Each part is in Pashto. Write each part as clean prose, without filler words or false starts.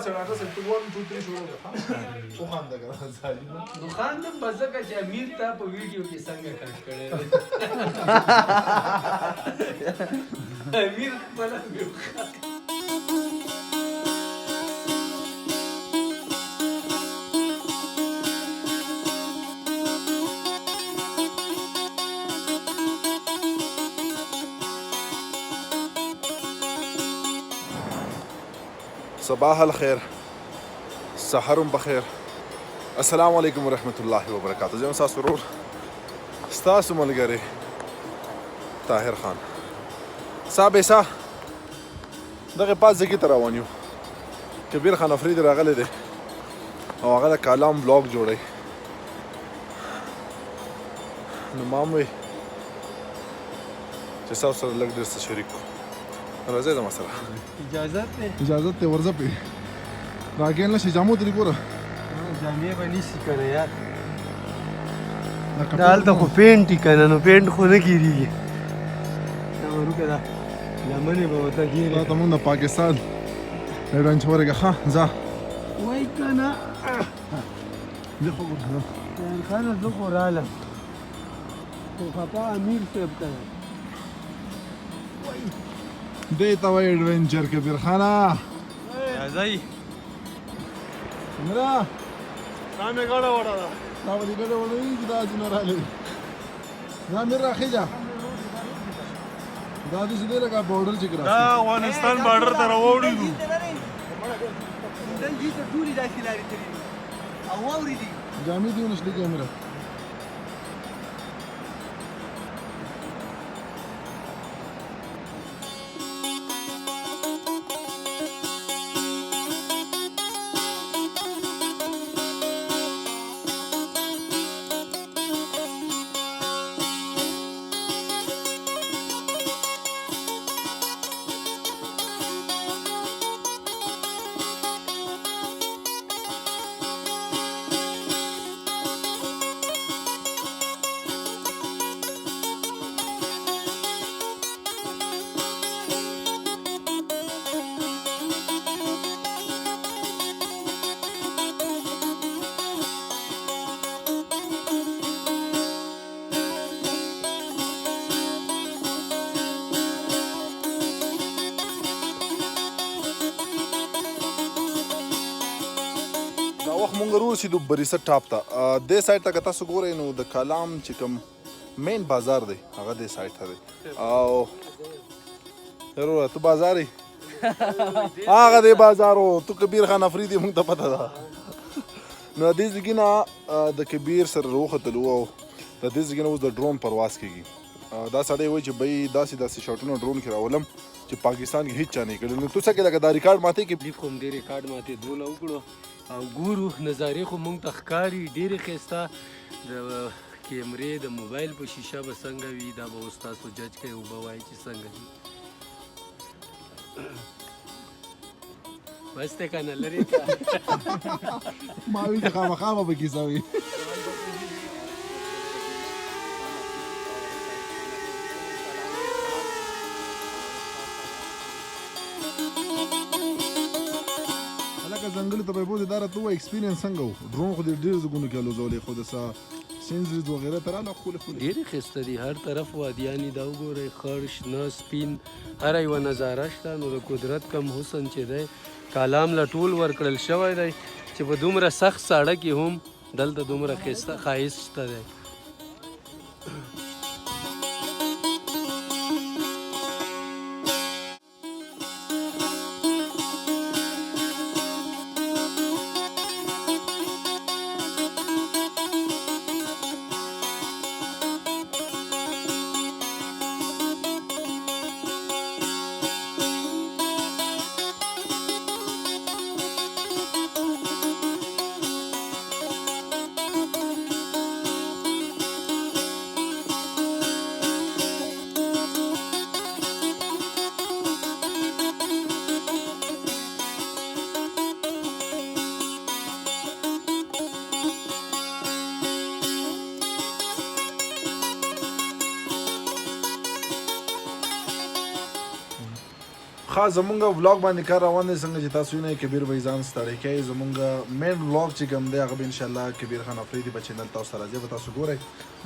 سره سره 1 2 3 شروع کړه خو خان دا کنه ځالینو نو خان د بزګه چې امیر ته په ویډیو کې څنګه کټ کړي امیر خپل صباح الخير سحر بخير السلام علیکم ورحمۃ اللہ وبرکاتہ زه ستاسو ورور ستاسو ملګری طاهر خان صاحب ایسا دغه پاس ځکې ته روان یو کبیر خان افریدي راغلی دی او هغه د کالام بلاګ جوړوي نو ما هم وی چې ستاسو سره لږ ډېر څه شریک کړو راځئ زما سره اجازت ته ورځه پې راګېل نه شي جامو ترې ګوره جامې به نیسي که نه یار دا هلته خو پینټ یي که نه نو پینټ خو نه ګیرېږي دا وروکه دا لمنې به ورته ګیرې دا ته مونږ د پاکستان ایران چې ورګه ښه ځه وایي که نه زه خو ګوره خانه زه خو رالم خو خفا امیر صاحب که نه دې ته وایي ایډونچر کبیر خانه راځئ عمره دا مې ګډه وړه ده دا ولې ګډه وړه وي چې دا ځینه راغلی دا میر راخېږه دا داسې دی لکه بارډر چې دا افغانستان بارډر ته راوړي دي دلته ټولې داسې لارې تللي دي او واورې دي جامې دې ونشلې کې عمره مونږ ورسېدو بریسټ ټاپ ته دې سایډ ته که تاسو ګورئ نو د کالام چې کوم مین بازار دی هغه دې سایډ ته دی او وروره ته بازار یې هغه دی بازار و تو کبیر خان افریدي مونږ ته پته ده نو د دې ځګي نه د کبیر سره راوختلو او د دې ځګي نه اوس د ډرون پرواز کېږي دا سړی وایي چې بی داسې شاټونه ډرون کې راولم چې پاکستان کې هېڅ چا نه یې کړي نو تو څه کې لکه دا ریکارډ ماتې کې لیف خو هم دې ریکارډ ماتېدو له وکړو او ګورو نظارې خو مونږ ته ښکاري ډېرې ښایسته د کیمرې د موبایل په شیشه به څنګه وي دا به اوس تاسو جج کوئ او به وایي چې څنګه وي بس دی که نه لرې که ما وي چې خامخا به کیسه وي ځنګلي ته به یې بوځې دا راته ووایه اکسپیرینس څنګه و ډرون خو دې ډېر ځګونو کې الوزولی خو د سینزریز وغیره ته راله ښکلې ښکلې ډېرې ښایسته دي هر طرف وادیان دي دا وګورئ خړ شنه سپین هره یوه نظاره شته نو د قدرت کم حسن چې دی کالام له ټول ورکړل شوی دی چې په دومره سخت ساړه کې هم دلته دومره ښایست شته دی خاص زمونږ ولاګ باندې کار روان دی څنګه چې تاسو وینئ کبیر بھائی ځان ستړی کوي زمونږ مین ولاګ چې کوم دی هغه به انشاءالله کبیر خان افریدي په چینل تاسو ته راځي به تاسو ګورئ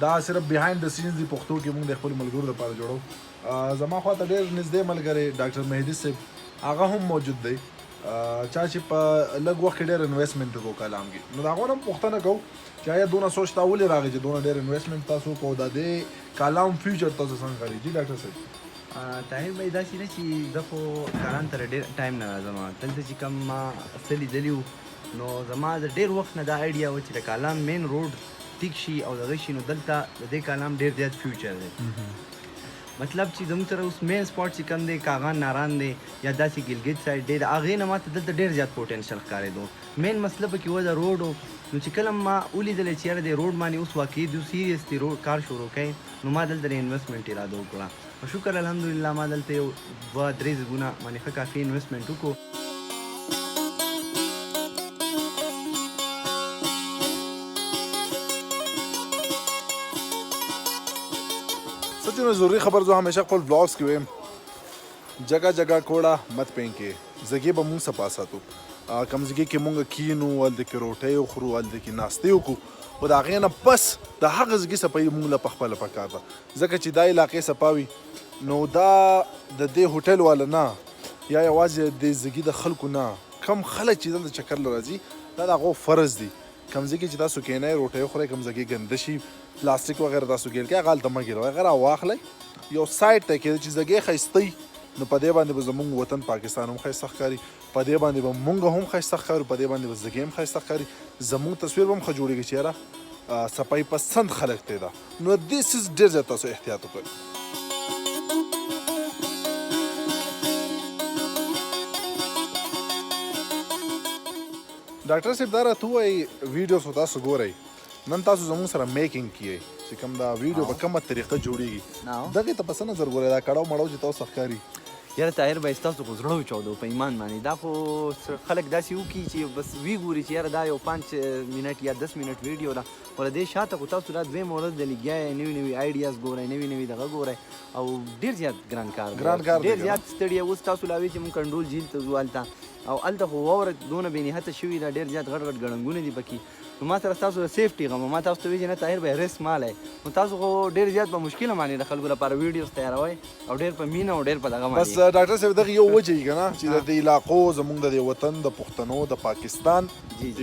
دا صرف بهایند د سینز دی پښتو کې موږ د خپل ملګرو لپاره جوړو زما خواته ډېر نږدې ملګری ډاکټر مهدي صاحب هغه هم موجود دی چا چې په لږ وخت کې ډېر انویسټمنټ وکړو کلام کې نو د هغو نه هم پوښتنه کوو چې آیا دونه سوچ تا ولې راغی چې دونه ډېر انویسټمنټ تاسو وکړو د دې کلام فیوچر تاسو څنګه ښکاري جي ډاکټر صاحب طاهر بھائی داسې نه چې زه خو کاران ته ډېر ټایم نه راځم دلته چې کوم ما څه لیدلي وو نو زما د ډېر وخت نه دا آیډیا و چې د کالام مین روډ ټیک شي او دغه شي نو دلته د دې کالام ډېر زیات فیوچر دی مطلب چې زموږ سره اوس مین سپاټ چې کوم دی کاغان ناران دی یا داسې ګلګت سایډ دی د هغې نه ماته دلته ډېر زیات پوټینشل ښکارېدو مین مسله پکې و د روډ نو چې کله ما ولیدلی چې یاره د روډ باندې اوس واقعي دو سیریس دی روډ کار شروع کوي نو ما دلته د انویسټمنټ اراده وکړه په شکر الحمدلله ما دلته یو 2-3 ځګونه باندې ښه کافي انویسټمنټ وکړو سچونه ضروری خبر جو همیشه خپل ولاګس کې ویم جگہ جگہ کوڑا مت پینکې زګې به مونږ صفا ساتو کم زګې کې مونږ کینو هلته کې روټۍ وخورو هلته کې ناستې وکړو خو د هغې نه بس د هغه زګې صفایي مونږ له پخپله پکار ده ځکه چې دا علاقې صفاوي نو دا د دې هوټل والا نه یا یوازې د زګي د خلکو نه کم خلک چې دلته چکر له راځي دا د هغو فرض دی کم ځای کې چې تاسو کینئ روټۍ وخورئ کم ځای کې ګنده شي پلاستیک وغیره تاسو ګیل کړئ هغه هلته مه ګیروئ هغه راواخلئ یو سایډ ته کېده چې ځګۍ ښایسته نو په دې باندې به زموږ وطن پاکستان هم ښایسته ښکاري په دې باندې به مونږ هم ښایسته ښکارو په دې باندې به زګۍ هم ښایسته ښکاري زموږ تصویر به هم ښه جوړېږي چې یاره صفایي پسند خلک دی دا نو دې سیز ډېر زیات تاسو احتیاط وکړئ ډاکټر صاحب دا راته ووایي ویډیوز خو تاسو ګورئ نن تاسو زموږ سره میکینګ کیئ چې کوم دا ویډیو په کومه طریقه جوړیږي دغې ته په څه نظر ګورئ دا کړاو مړاو چې تاسو ښکاري یاره طاهر بھائی ستاسو خو زړه وچاودو په ایمان باندې دا خو خلک داسې وکړي چې بس وی ګوري چې یاره دا یو 5 منټ یا 10 منټ ویډیو ده خو له دې شاته خو تاسو دا دویم ورځ د لګیا یې نوي نوي آیډیاز ګورئ نوي نوي دغه ګورئ او ډېر زیات ګران کار ډېر زیات ستړی اوس تاسو لا وایي چې مونږ کنډول جیل ته ځو هلته او هلته خو واوره دونه بېنهته شوي ده ډېر زیات غټ غټ ګړنګونه دي پکې نو ما سره ستاسو د سیفټي غم ما تاسو ته وایي چې نه طاهر بھائی ریسک مال نو تاسو خو ډېر زیات په مشکله باندې د خلکو لپاره ویډیوز تیاروئ او ډېر په مینه او ډېر په دغه بس ډاکټر صاحب دغه یو وجه یي که نه چې د دې علاقو زموږ د دې وطن د پښتنو د پاکستان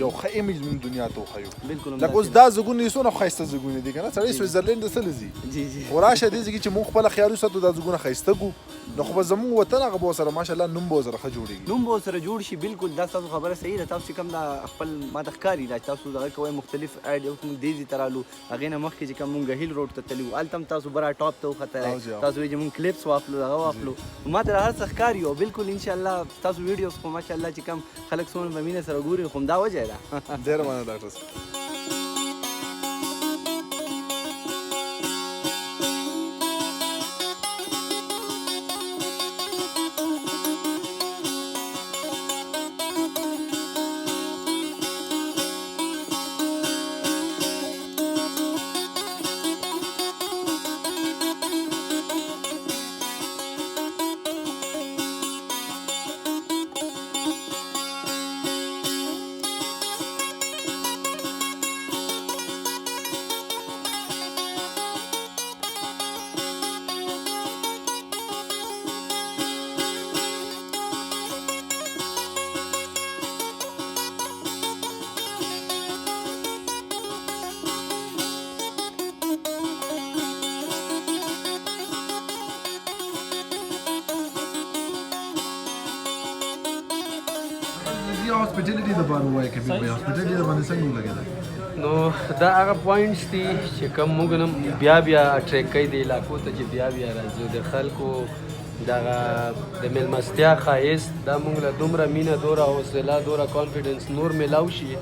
یو ښه ایمیج موږ دنیا ته وښیو لکه اوس دا زګونه یې څونه ښایسته زګونه دي که نه سړی سویزرلینډ ته څه ځي خو راشه دې ځای کې چې موږ خپله خیال وساتو دا زګونه ښایسته کړو نو خو به زموږ وطن هغه به ورسره ماشاءالله نوم به ورسره ښه جوړېږي نوم به ورسره جوړ شي بالکل دا ستاسو خبره صحیح ده تاسو چې کوم دا خپل ماته ښکاري دا تاسو دغه کوئ مختلف آیډیا اوس موږ دې ځای ته رالو هغې نه مخکې چې کوم موږ هیل روډ ته تللي وو هلته هم تاسو برا ټاپ ته وختلی تاسو وایي چې موږ کلیپس واخلو دغه واخلو ما ته هر څه ښکاري او بالکل انشاءالله ستاسو ویډیوز خو ماشاءالله چې کوم خلک څومره په مینه سره ګوري خو همدا وجه ده ډېره مننه ډاکټر صاحب هاسپټیلیټي دپاره ووایه کبیر بھائی هاسپټیلیټي د باندې څنګه ولګېده نو دا هغه پوینټس دي چې کوم موږ نه بیا بیا اټریک کوي د علاقو ته چې بیا بیا راځي د خلکو دغه د میلمستیا ښایست دا موږ له دومره مینه دوره حوصله دوره کانفیډنس نور میلاو شي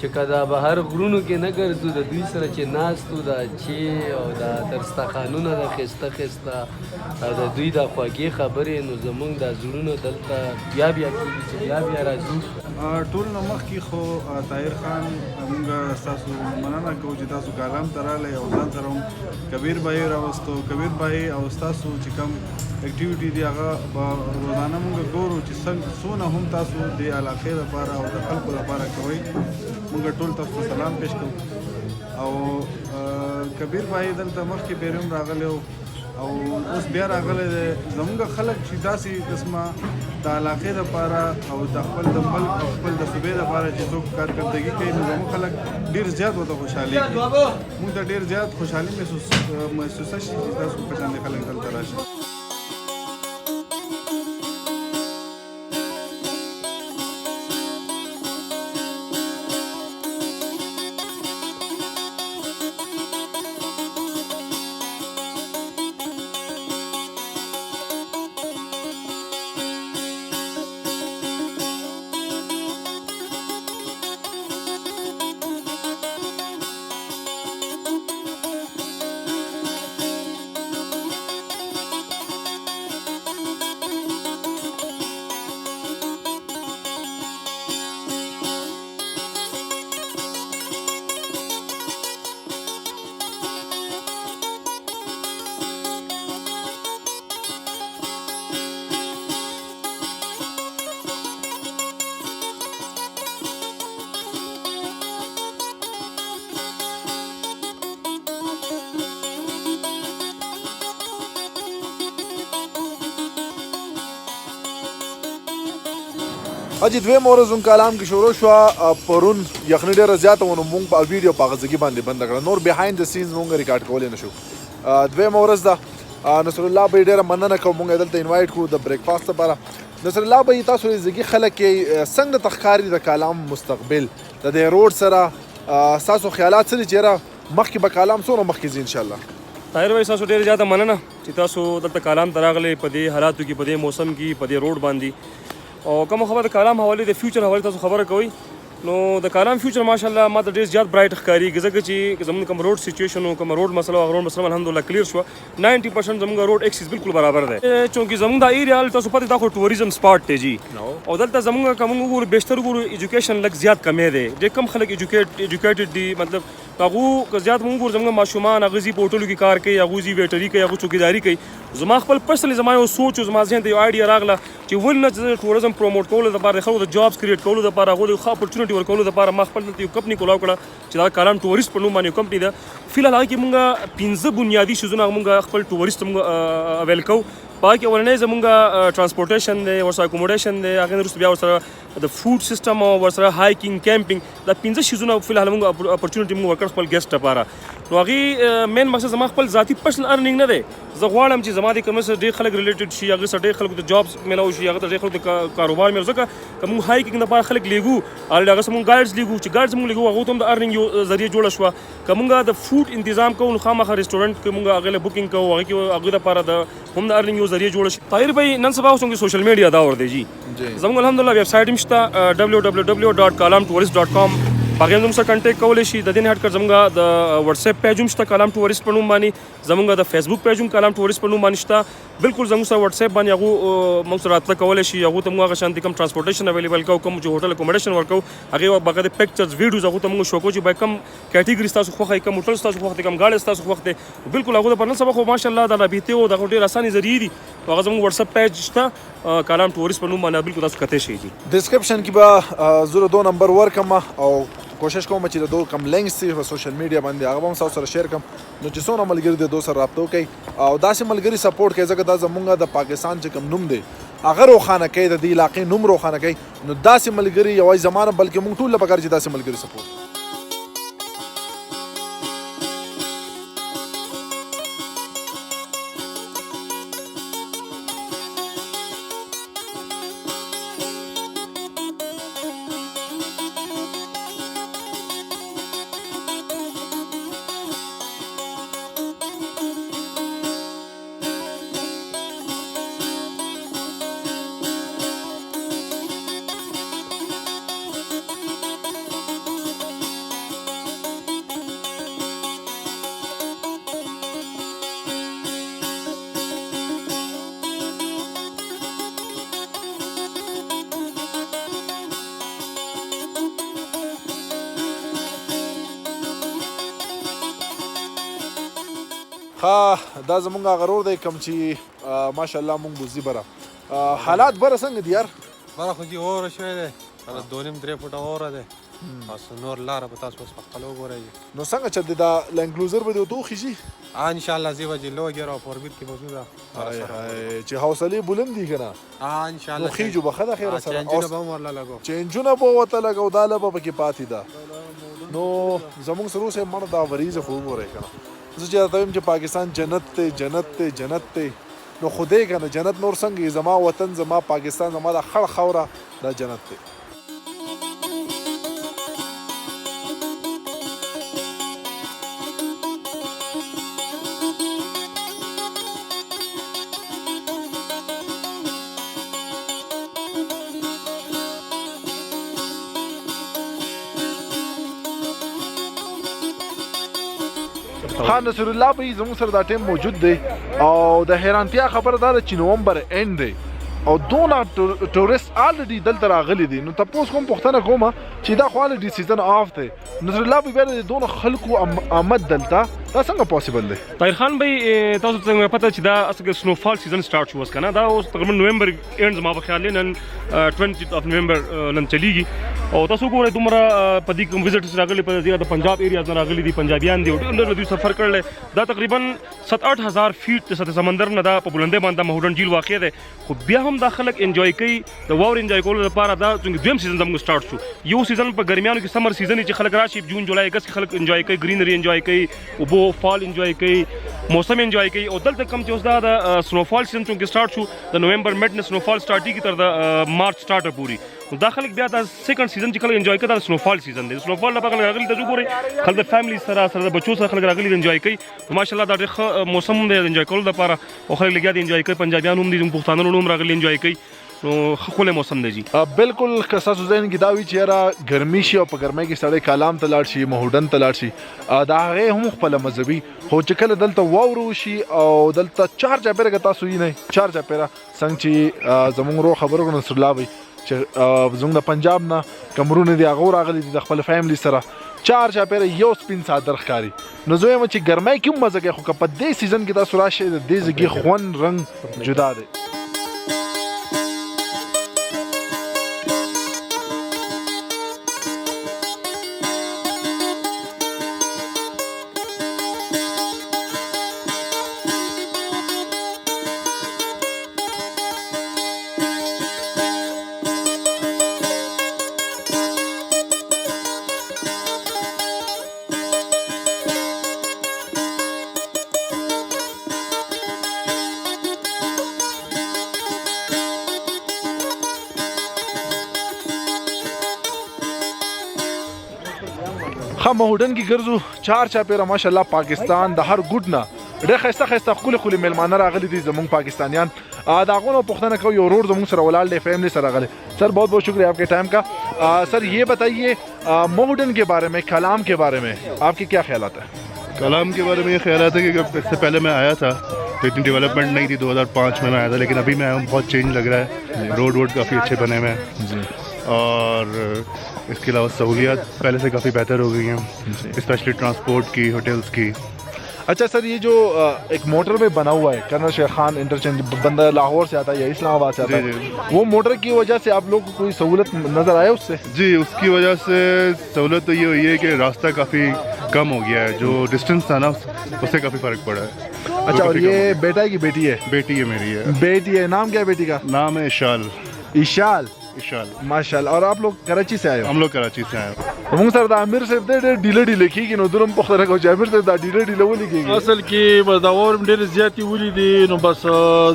چې که دا بهر غرونو کې نه ګرځو د دوی سره چې ناستو دا چې او دا دسترخوانونه د ښایسته ښایسته او د دوی د خوږې خبرې نو زموږ دا زړونه دلته بیا بیا کېږي چې بیا بیا راځو ټول نه مخکې خو طاهر خان موږ ستاسو مننه کوو چې تاسو کالام ته راغلی او ځان سره هم کبیر بھائی راوستو کبیر بھائی او ستاسو چې کوم اکټیویټي دی هغه به روزانه موږ ګورو چې څونه هم تاسو د علاقې لپاره او د خلکو لپاره کوئ. موږ ټول تاسو ته سلام پیش کوو. او کبیر بھائی دلته مخکې پېرې هم راغلی و او اوس بیا راغلی دی. زموږ خلک چې داسې قسمه د علاقې دپاره او د خپل د ملک او خپل د صوبې دپاره چې څوک کارکردګي کوي نو زموږ خلک ډېر زیات ورته خوشحالېږي. موږ ته ډېر زیات خوشحالي محسوسه شي چې تاسو په شان خلک دلته راشي. اجي دویم ورځ هم کالام کې شروع شوه. پرون یخني ډېره زیاته وه نو مونږ په ویډیو په غزګي باندې بنده کړه. نور بهایند د سینز مونږ ریکارډ کولی نه شو. دویمه ورځ ده. نصر الله بھائی ډېره مننه کوم مونږ یې دلته انوایټ کړو د بریکفاسټ لپاره. نصر الله بھائی تاسو زګي خلک یې څنګه ته ښکاري د کالام مستقبل د دې روډ سره ستاسو خیالات څه دي چې یاره مخکې به کالام څومره مخکې ځي انشاءالله؟ طاهر بھائی تاسو ډېر زیاته مننه چې تاسو دلته کالام ته راغلی په دې حالاتو کې په دې موسم کې په دې روډ باندې. او کومه خبره د کالام حواله د فیوچر حواله تاسو خبره کوئ نو د کالام فیوچر ماشاءالله ما ته ډېر زیات برایټ ښکارېږي ځکه چې زموږ کوم روډ سچویشن او کوم روډ مسله هغه روډ مسله الحمدلله کلیر شوه. 90% زموږ روډ ایکسیس بالکل برابر دی چونکې زموږ دا ایریا تاسو پته دا خو ټوریزم سپاټ دی جی. او دلته زموږ کوم وګورو بیشتر وګورو ایجوکیشن لږ زیات کمې دی. ډېر کم خلک ایجوکیټډ دي مطلب هغو که زیات مونږ وګورو زموږ ماشومان هغه ځي په هوټلو کې کار کوي هغوی ځي ویټري کوي هغوی چوکیداري کوي. زما خپل پرسنلی زما یو سوچ و زما ذهن ته یو آیډیا راغله چې ولې نه چې ټوریزم پروموټ کولو دپاره د خلکو د جابس کریټ کولو دپاره هغوی د ښه اپورچونټي ورکولو دپاره ما خپل دلته یو کمپني کولاو کړه چې دا کالام ټوریست په نوم باندې یو کمپني ده. فی الحال هغه کې مونږ 15 بنیادي شیزونه مونږ خپل ټوریست مونږ اویل کوو. په هغه کې اولنی زمونږ ټرانسپورټیشن دی ورسره اکوموډیشن دی هغې نه وروسته بیا ورسره د فوډ سیسټم او ورسره هایکینګ کیمپینګ دا 15 شیزونه فی الحال مونږ اپورچونټي مونږ ورکړ خپل ګیسټ لپاره. نو هغې مین مقصد زما خپل ذاتي پرسنل ارنینګ نه دی. زه غواړم چې زما د کمرې سره ډېر خلک ریلیټډ شي هغې سره ډېر خلکو ته جابس میلاو شي هغه ته ډېر خلکو ته کاروبار میلاو. ځکه که مونږ هایکینګ لپاره خلک لیږو الریډي هغه سره مونږ ګایډز لیږو چې ګایډز مونږ لیږو هغو ته هم د ارنینګ یو ذریعه جوړه شوه. که مونږ د فوډ انتظام کوو نو خامخا ریسټورنټ کې مونږ هغې له بوکینګ کوو هغې کې هغوی دپاره د هم د ارنینګ یو ذریعه جوړه شي. طاهر بھائی نن سبا اوس څنګه سوشل میډیا دور دی جی زموږ الحمدلله ویب سایټ هم شته www.kalamtourist.com هغې هم زموږ سره کنټیکټ کولی شي. د دې نه هټ کړ زموږ د وټساپ پیج هم شته کالام ټورست په نوم باندې. زموږ د فیسبوک پیج هم کالام ټورست په نوم باندې شته. بالکل زموږ سره وټساپ باندې هغو موږ سره رابطه کولی شي. هغو ته موږ هغه شانتې کوم ټرانسپورټیشن اویلیبل کوو کوم چې هوټل اکوموډیشن ورکوو هغې باقاعده پکچرز ویډیوز هغو ته موږ شو کوو چې باید کوم کیټګري ستاسو خوښه وي کوم هوټل ستاسو خوښ دی کوم ګاډی ستاسو خوښ دی. بالکل هغو دپاره نن سبا خو ماشاءالله د رابطې او دغه ډېر اسانې ذریعې دي. هغه زموږ وټساپ پیج شته کالام ټورست په نوم باندې بالکل تاسو کتی شئ جي. ډسکرپشن کې به زه د 2 نمبر ورکم او کوشش کوم چې د دو کم لینکس په سوشل میډیا باندې هغه هم تاسو سره شیر کړم نو چې څونه ملګري د دو سره رابطه وکړي او داسې ملګري سپورټ کوي ځکه دا زمونږ د پاکستان چې کوم نوم دی هغه روښانه کوي د دې علاقې نوم روښانه کوي. نو داسې ملګري یوازې زمانه بلکې موږ ټول لپاره چې داسې ملګري سپورټ. ها دا زمونږ هغه رور دی کوم چې ماشاءالله مونږ بوزي بره حالات بره څنګه دي یار بره خو جي اوره شوی دی هله 2.5-3 فوټه اوره دی بس نور لاره به تاسو اوس په خپله وګورئ نو څنګه چل دی دا لینکلوزر به دې ورته وخیږي انشاءالله زی به جي لوګر او فوربیت کې موجوده چې حوصلې بلند دي که نه انشاءالله نو خیجو به ښه ده خیره سره چینجونه به هم ورله لګو چینجونه به ورته لګو دا لبه پکې پاتې ده نو زمونږ سره اوس یې مړه دا وریځه خو وګورئ که نه زه چې درته وایم چې پاکستان جنت دی جنت دی جنت دی نو خدای که نه جنت نور څنګه زما وطن زما پاکستان زما دا خړ خاوره دا جنت دی خان نصر الله به زموږ سره دا ټیم موجود دی او د حیرانتیا خبره دا ده چې نومبر اینډ دی او دونه ټورست الریډي دلته راغلي دي نو تاسو کوم پوښتنه کوم چې دا خو الریډي سیزن آف دی نصر الله به بیا د دونه خلکو آمد دلته دا څنګه پاسبل دی طاهر خان بھائی تاسو ته څنګه پته چې دا اصل سنو فال سیزن سٹارټ شو کنه دا اوس تقریبا نومبر اینډ ما په خیال نن 20 اف نومبر نن چلیږي او تاسو ګورئ دومره په دې کوم وزټرز راغلي په زیاده پنجاب ایریاز نه راغلي دي پنجابیان دي ډېر دوی سفر کړل دا تقریبا 7-8 هزار فیټ د سطح سمندر نه دا په بلندې باندې مهودن جیل واقع دی خو بیا هم دا خلک انجوای کوي د واور انجوای کولو لپاره دا څنګه دویم سیزن زموږ سٹارټ شو یو سیزن په ګرمیانو کې سمر سیزن چې خلک راشي جون جولای اگست کې خلک انجوای کوي گرینری انجوای کوي او بو فال انجوای کوي موسم انجوای کوي او دلته کم چې اوس دا د سنوفال سیزن څنګه سٹارټ شو د نومبر میډ نه سنوفال سٹارټي کی تر د مارچ سٹارټ پوری دا خلک بیا دا سیکنډ سیزن چې خلک انجوای کوي دا سنوفال سیزن دی سنوفال لپاره خلک راغلي د ګوري خلک د فیملی سره د بچو سره خلک راغلي انجوای کوي ماشاءالله دا ډېر موسم دی انجوای کولو لپاره او خلک لګیا دي انجوای کوي پنجابیان هم دي پښتانه هم راغلي انجوای کوي نو خپل موسم دی جی بالکل که تاسو ځین کې دا وی چې را ګرمي شي او په ګرمۍ کې سړی کالام ته لاړ شي مهودن ته لاړ شي دا هغه هم خپل مذهبي خو چې کله دلته واورو شي او دلته چار چاپیره که تاسو یې نه چار چاپیره څنګه چې زمونږ رو خبرو کو نصر الله وي چې زمونږ د پنجاب نه کمرونه دي هغه راغلي دي د خپل فیملی سره چار چاپیره یو سپین صادر ښکاري نو زه وایم چې ګرمۍ کې هم مزه کوي خو که په دې سیزن کې تاسو راشئ د دې ځای خوند رنګ جدا دی مهودن کې ګرځو چار چاپیره ماشاءالله پاکستان د هر ګډ نه ډېر ښایسته ښایسته ښکلي میلمانه راغلي دي زمونږ پاکستانیان د هغو نه پوښتنه کوو یو ورور زمونږ سره ولاړ دی فیملی سره راغلی سر بہت بہت شکریہ آپ کے ٹائم کا سر یہ بتائیے مہودن کے بارے میں کلام کے بارے میں آپ کے کیا خیالات ہیں کلام کے بارے میں یہ خیالات ہے کہ اس سے پہلے میں آیا تھا تو اتنی ڈیولپمنٹ نہیں تھی 2005 میں آیا تھا لیکن ابھی میں آیا ہوں بہت چینج لگ رہا ہے روڈ کافی اچھے بنے ہوئے ہیں اور اس کے علاوہ سہولیات پہلے سے کافی بہتر ہو گئی ہیں اسپیشلی ٹرانسپورٹ کی ہوٹلس کی اچھا سر یہ جو ایک موٹر وے بنا ہوا ہے کرنل شیخ خان انٹرچینج بندہ لاہور سے آتا ہے یا اسلام آباد سے آتا ہے وہ موٹر کی وجہ سے آپ لوگ کو کوئی سہولت نظر آیا اس سے جی اس کی وجہ سے سہولت تو یہ ہوئی ہے کہ راستہ کافی کم ہو گیا ہے جو ڈسٹینس تھا نا اس سے کافی فرق پڑا ہے اچھا اور یہ بیٹا ہے کہ بیٹی ہے بیٹی ہے میری ہے بیٹی ہے نام کیا ہے بیٹی کا نام ہے اشال ماشاءاللہ اور آپ لوگ کراچی سے آئے ہو ہم لوگ کراچی سے آئے موږ سره د امیر صاحب د ډیله ډیله کېږي نو درم پوښتنه کوم چې امیر صاحب دا ډیله ډیله ولې کېږي اصل کې بس دا واورم ډېرې زیاتې ولیدې نو بس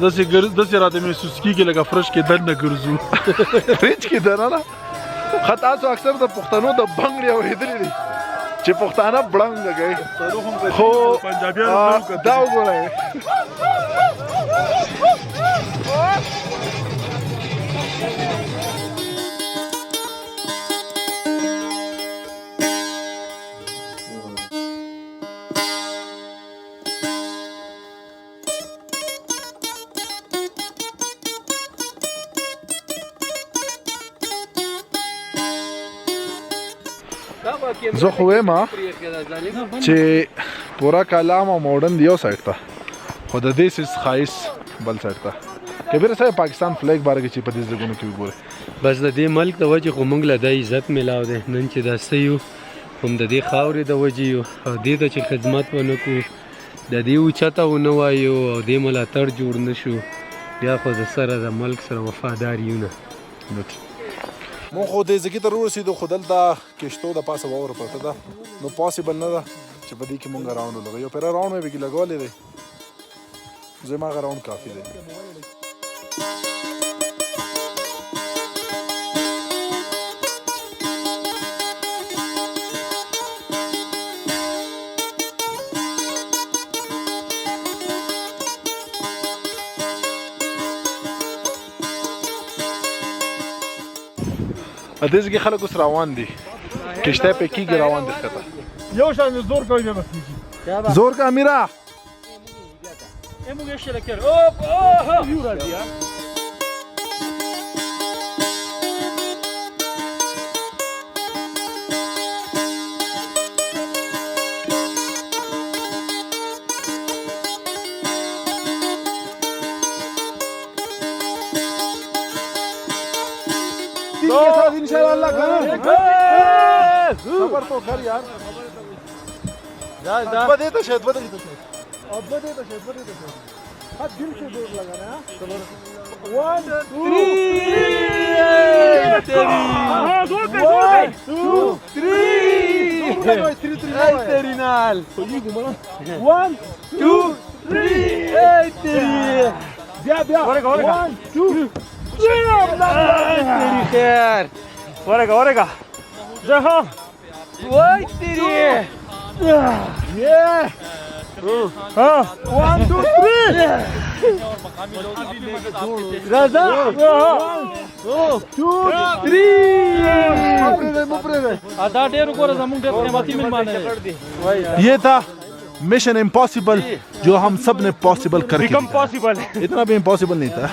داسې راته محسوس کېږي لکه فرش کې دننه ګرځو فرج کې دننه ښه تاسو اکثر د پښتنو د بنګړې اورېدلي دي چې پښتانه بړنګ کوي خو دا وګورئ زه خو وایم چې پورا کلام او ماډرن دی یو سایډ ته خو د دې سیس ښایست بل سایډ ته کبیر صاحب پاکستان فلیګ باره کې چې په دې ځایونو کې وګورئ بس د دې ملک د وجې خو موږ له دا عزت میلاو دی نن چې دا څه یو هم د دې خاورې د وجې یو او دې ته چې خدمت ونه کړو د دې اوچته ونه وایو او دې ملاتړ جوړ نه شو بیا خو د سره د ملک سره وفادار یو نه مونږ خو دې ځګي ته ورسېدو خو دلته کشتو د پاسه واوره پرته ده نو پاسبل نه ده چې په دې کې مونږ راوند ولګو یو پیره راوند مې پکې لګولی دی زما هغه راوند کافي دی دې ځګي خلک اوس روان دي کشته په کېږي روان دي ښکته یو شان زور کوي بیا بس زور کا امیره इंशाल्लाह खबर तो कर यार बदे तो शायद बदे तो शायद हाथ दिल से जोर लगाना है 1 2 3 तेरी नाल 1 2 3 तेरी दिया 1 2 तेरी खैर ورقة جهة واي تيري yeah ها 1 2 3 رضا 1 2 3 مفرده ادا ډېر وګوره زموږ ډېر قیمتي مهمان دی ये था मिशन इम्पॉसिबल जो हम सब ने पॉसिबल करके बिकम पॉसिबल इतना भी इम्पॉसिबल नहीं था